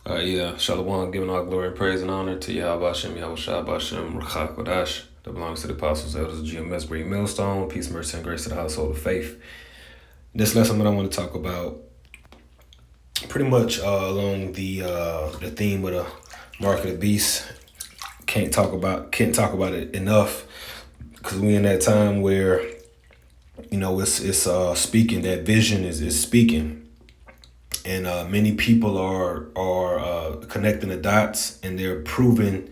Yeah, Shalom, giving all glory and praise and honor to Yahweh Hashem, Yahweh Shah Bashem, Ruchak Kodash, that belongs to the apostles, elders of GMS, Bree Millstone, peace, mercy, and grace to the household of faith. This lesson, what I want to talk about, pretty much along the theme of the mark of the beast. Can't talk about it enough, because we in that time where it's speaking. That vision is speaking. And many people are connecting the dots, and they're proving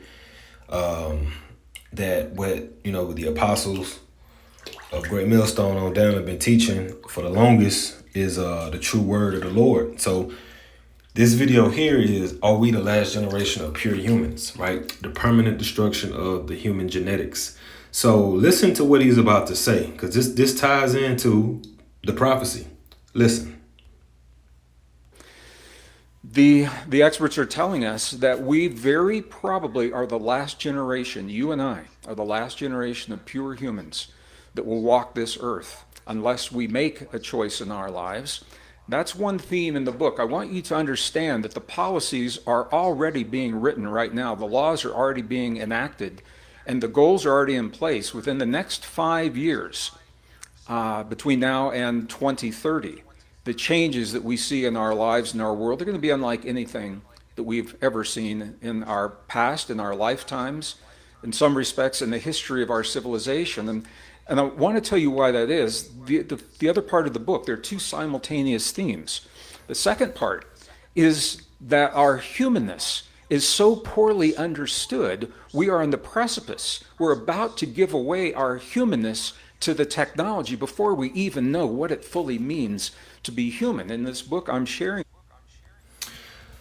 that what the apostles of Great Millstone on down have been teaching for the longest is the true word of the Lord. So this video here is, are we the last generation of pure humans, right? The permanent destruction of the human genetics. So listen to what he's about to say, because this ties into the prophecy. Listen. The experts are telling us that we very probably are the last generation, you and I are the last generation of pure humans that will walk this earth unless we make a choice in our lives. That's one theme in the book. I want you to understand that the policies are already being written right now. The laws are already being enacted, and the goals are already in place within the next 5 years, between now and 2030. The changes that we see in our lives and our world are going to be unlike anything that we've ever seen in our past, in our lifetimes, in some respects in the history of our civilization. And I want to tell you why that is. The other part of the book, there are two simultaneous themes. The second part is that our humanness is so poorly understood, we are on the precipice. We're about to give away our humanness to the technology before we even know what it fully means to be human. In this book I'm sharing.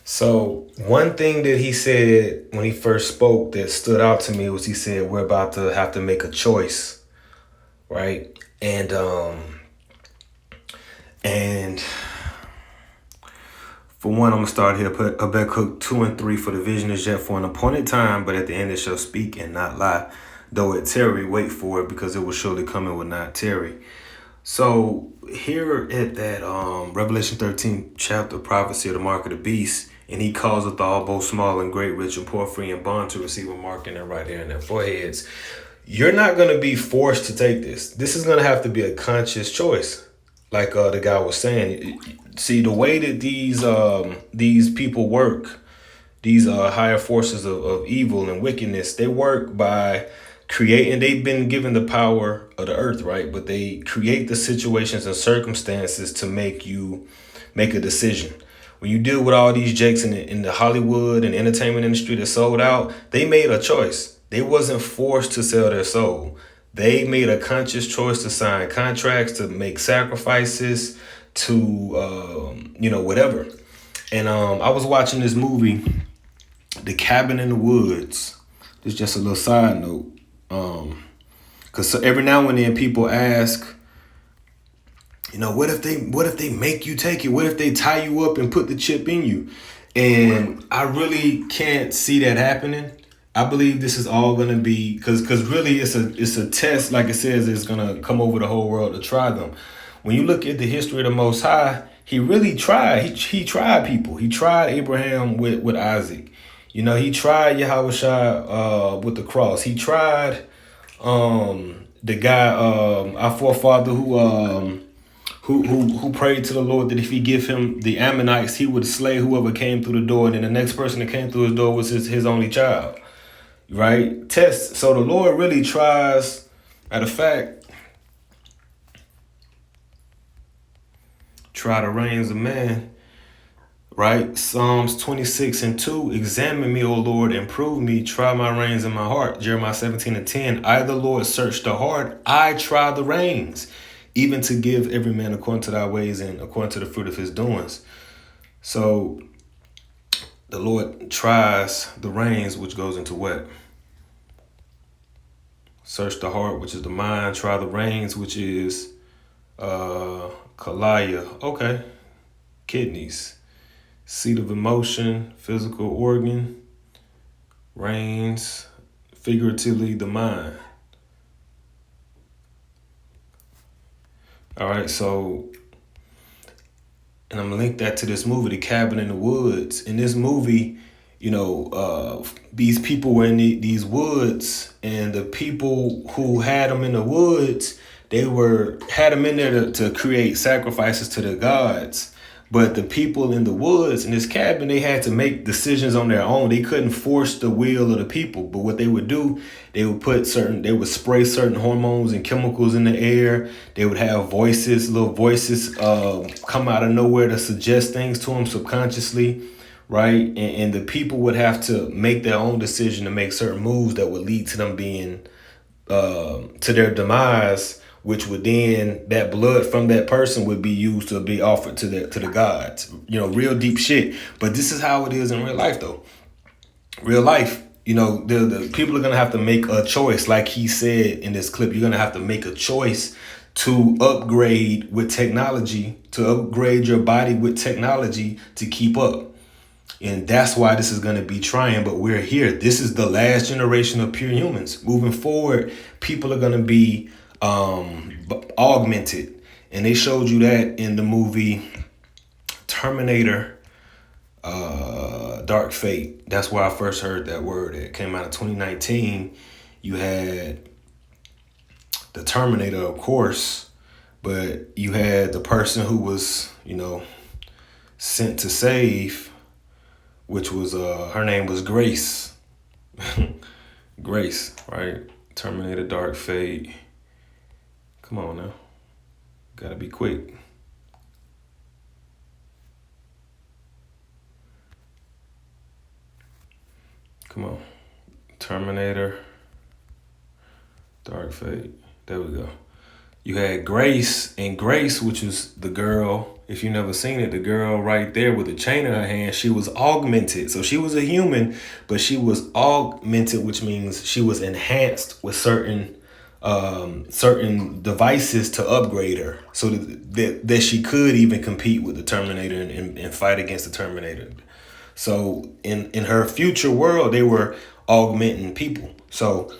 So one thing that he said when he first spoke that stood out to me was he said, we're about to have to make a choice, right? And for one, I'm gonna start here. Put Habakkuk 2 and 3, for the vision is yet for an appointed time, but at the end it shall speak and not lie. Though it tarry, wait for it, because it will surely come and will not tarry. So here at that Revelation 13 chapter, prophecy of the mark of the beast, and he causeth all, both small and great, rich and poor, free and bond, to receive a mark in their right hand and their foreheads. You're not going to be forced to take this. This is going to have to be a conscious choice, like the guy was saying. See, the way that these people work, these higher forces of evil and wickedness, they work by creating. They've been given the power of the earth, right? But they create the situations and circumstances to make you make a decision. When you deal with all these jakes in the Hollywood and entertainment industry that sold out, they made a choice. They wasn't forced to sell their soul. They made a conscious choice to sign contracts, to make sacrifices, to whatever. And I was watching this movie, The Cabin in the Woods. It's just a little side note. Because every now and then people ask, what if they make you take it? What if they tie you up and put the chip in you? And I really can't see that happening. I believe this is all going to be, because really it's a test, like it says, it's going to come over the whole world to try them. When you look at the history of the Most High, he really tried. He tried people. He tried Abraham with Isaac. He tried Yahushua with the cross. He tried the guy, our forefather who prayed to the Lord that if he give him the Ammonites, he would slay whoever came through the door. And then the next person that came through his door was his only child, right? Test. So the Lord really tries, matter of fact, try the reins of man. Right? Psalms 26 and 2, examine me, O Lord, and prove me, try my reins in my heart. Jeremiah 17 and 10, I, the Lord, search the heart, I try the reins, even to give every man according to thy ways and according to the fruit of his doings. So the Lord tries the reins, which goes into what? Search the heart, which is the mind. Try the reins, which is kalaya. Okay. Kidneys. Seat of emotion, physical organ. Reins, figuratively the mind. All right, so and I'm gonna link that to this movie, The Cabin in the Woods. In this movie, these people were in these woods, and the people who had them in the woods, had them in there to create sacrifices to the gods. But the people in the woods in this cabin, they had to make decisions on their own. They couldn't force the will of the people. But what they would do, they would spray certain hormones and chemicals in the air. They would have little voices come out of nowhere to suggest things to them subconsciously, right? And the people would have to make their own decision to make certain moves that would lead to them being to their demise, which would then, that blood from that person would be used to be offered to the gods. Real deep shit. But this is how it is in real life, though. Real life, the people are gonna have to make a choice, like he said in this clip. You're gonna have to make a choice to upgrade with technology, to upgrade your body with technology to keep up. And that's why this is going to be trying, but we're here. This is the last generation of pure humans. Moving forward, people are going to be augmented. And they showed you that in the movie Terminator Dark Fate. That's where I first heard that word. It came out in 2019. You had the Terminator, of course, but you had the person who was, sent to save, which was her name was Grace. Grace, right? Terminator Dark Fate. Come on now. Gotta be quick. Come on. Terminator Dark Fate. There we go. You had Grace, and Grace, which was the girl, if you never seen it, the girl right there with the chain in her hand, she was augmented. So she was a human, but she was augmented, which means she was enhanced with certain devices to upgrade her, so that she could even compete with the Terminator and fight against the Terminator. So in her future world, they were augmenting people. So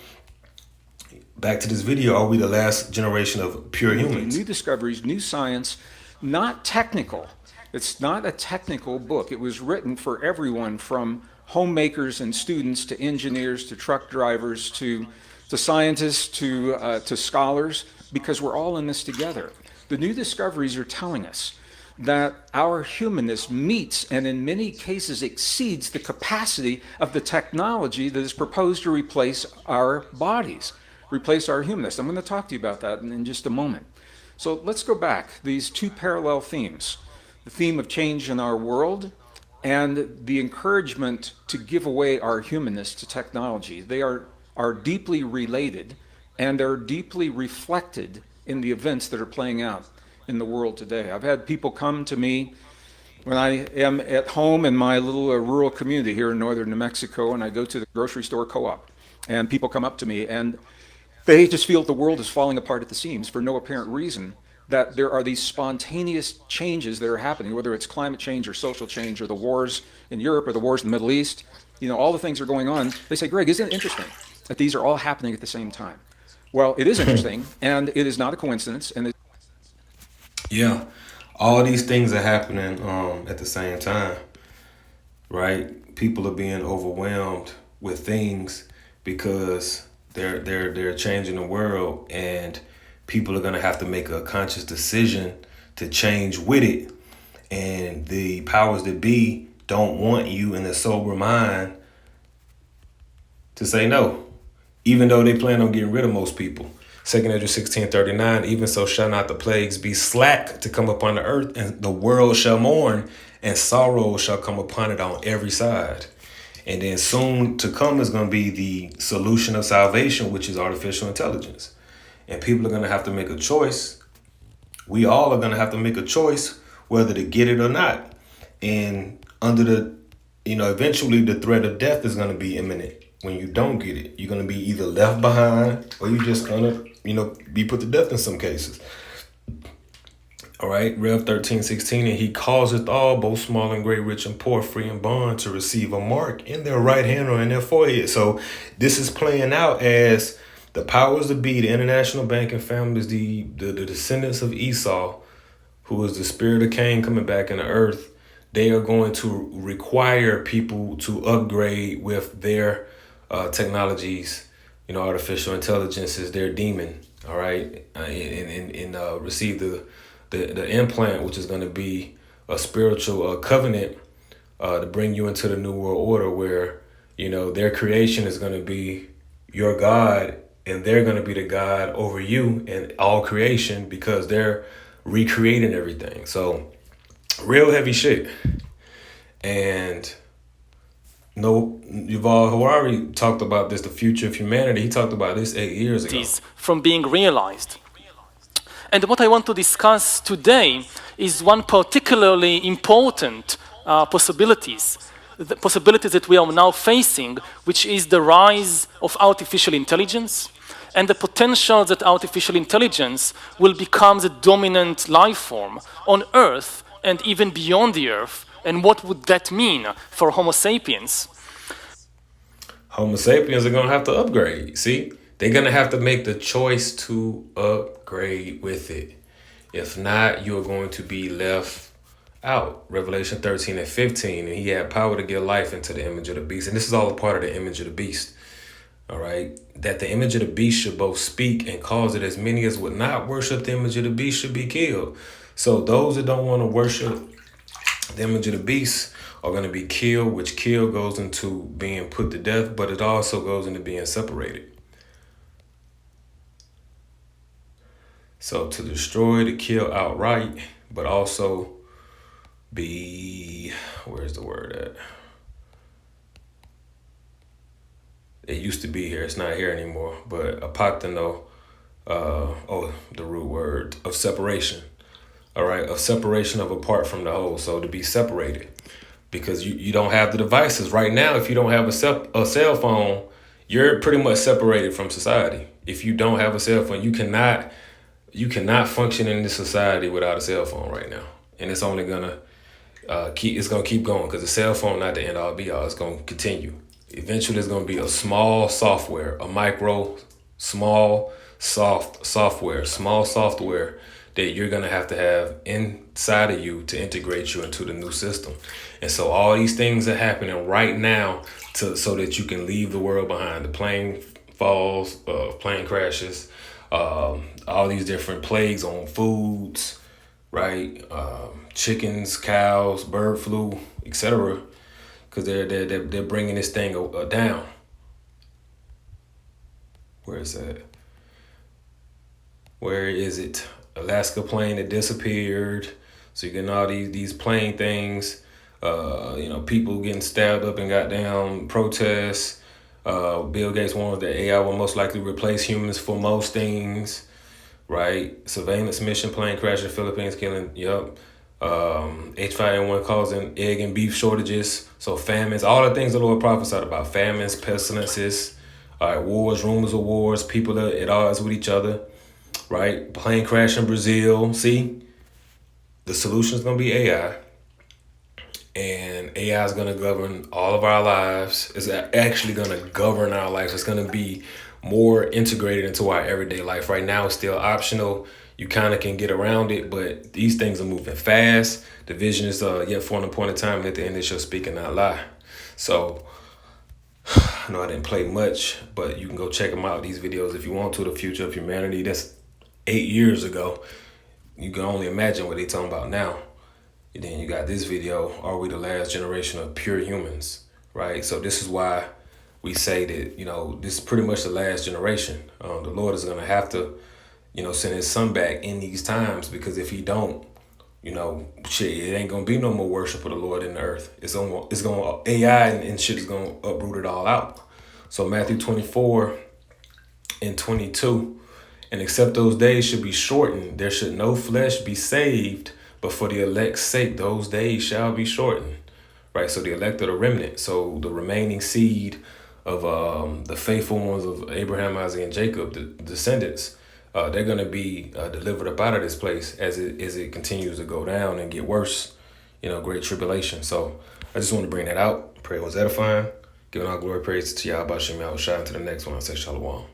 back to this video, are we the last generation of pure humans? New discoveries, new science, not technical. It's not a technical book. It was written for everyone, from homemakers and students to engineers to truck drivers to scientists to scholars, because we're all in this together. The new discoveries are telling us that our humanness meets and in many cases exceeds the capacity of the technology that is proposed to replace our bodies, replace our humanness. I'm going to talk to you about that in just a moment. So let's go back. These two parallel themes, the theme of change in our world and the encouragement to give away our humanness to technology. They are deeply related, and they're deeply reflected in the events that are playing out in the world today. I've had people come to me when I am at home in my little rural community here in northern New Mexico, and I go to the grocery store co-op, and people come up to me and they just feel the world is falling apart at the seams for no apparent reason, that there are these spontaneous changes that are happening, whether it's climate change or social change or the wars in Europe or the wars in the Middle East. All the things are going on. They say, Greg, isn't it interesting that these are all happening at the same time? Well, it is interesting, and it is not a coincidence. And yeah, all these things are happening at the same time, right? People are being overwhelmed with things because they're changing the world, and people are gonna have to make a conscious decision to change with it. And the powers that be don't want you in a sober mind to say no, even though they plan on getting rid of most people. 2 Ezra 16:39, even so shall not the plagues be slack to come upon the earth, and the world shall mourn, and sorrow shall come upon it on every side. And then soon to come is going to be the solution of salvation, which is artificial intelligence. And people are going to have to make a choice. We all are going to have to make a choice whether to get it or not. And under the, eventually the threat of death is going to be imminent. When you don't get it, you're going to be either left behind or you're just going to, be put to death in some cases. All right, Rev 13:16, and he causeth all, both small and great, rich and poor, free and bond, to receive a mark in their right hand or in their forehead. So this is playing out as the powers that be, the international banking families, the descendants of Esau, who is the spirit of Cain coming back in the earth, they are going to require people to upgrade with their technologies. You know, artificial intelligence is their demon. All right, and receive the implant, which is going to be a spiritual covenant to bring you into the new world order, where you know their creation is going to be your God, and they're going to be the God over you and all creation, because they're recreating everything. So real heavy shit. And no, Yuval Harari talked about this, the future of humanity. He talked about this 8 years ago. From being realized. And what I want to discuss today is one particularly important possibilities that we are now facing, which is the rise of artificial intelligence and the potential that artificial intelligence will become the dominant life form on Earth and even beyond the Earth. And what would that mean for Homo sapiens? Homo sapiens are going to have to upgrade. See, they're going to have to make the choice to upgrade with it. If not, you're going to be left out. Revelation 13 and 15. And he had power to give life into the image of the beast. And this is all a part of the image of the beast. All right. That the image of the beast should both speak and cause that as many as would not worship the image of the beast should be killed. So those that don't want to worship the image of the beast are going to be killed, which kill goes into being put to death, but it also goes into being separated. So to destroy, to kill outright, but also be, where's the word at? It used to be here, it's not here anymore, but apatheno, the root word of separation. All right, of separation of apart from the whole. So to be separated, because you don't have the devices right now. If you don't have a cell phone, you're pretty much separated from society. If you don't have a cell phone, you cannot function in this society without a cell phone right now. And it's only gonna keep going, because the cell phone not the end all be all. It's gonna continue. Eventually, there's gonna be a small software, small software that you're going to have inside of you to integrate you into the new system. And so all these things are happening right now so that you can leave the world behind. The plane falls, plane crashes, all these different plagues on foods, right? Chickens, cows, bird flu, etc. Because they're bringing this thing down. Where is that? Where is it? Alaska plane that disappeared. So you're getting all these plane things. People getting stabbed up and got down, protests. Bill Gates warns that AI will most likely replace humans for most things, right? Surveillance mission plane crash in the Philippines killing, H5N1 causing egg and beef shortages. So famines, all the things the Lord prophesied about, famines, pestilences, all right, wars, rumors of wars, people are at odds with each other. Right? Plane crash in Brazil. See, the solution is going to be AI. And AI is going to govern all of our lives. It's actually going to govern our lives. It's going to be more integrated into our everyday life. Right now, it's still optional. You kind of can get around it, but these things are moving fast. The vision is yet for an appointed time, and at the end, it shall speak and not lie. So, I know I didn't play much, but you can go check them out, these videos, if you want to. The future of humanity. That's 8 years ago. You can only imagine what they're talking about now. And then you got this video, are we the last generation of pure humans, right? So this is why we say that, this is pretty much the last generation. The Lord is going to have to, send his son back in these times, because if he don't, it ain't going to be no more worship of the Lord in the earth. It's going AI and shit is going to uproot it all out. So Matthew 24 and 22, and except those days should be shortened, there should no flesh be saved, but for the elect's sake, those days shall be shortened. Right? So the elect are the remnant. So the remaining seed of the faithful ones of Abraham, Isaac, and Jacob, the descendants, they're going to be delivered up out of this place as it continues to go down and get worse, great tribulation. So I just want to bring that out. Pray it was edifying. Giving all glory, praise to Yahweh Shem Yahushua. To the next one, I say shalom.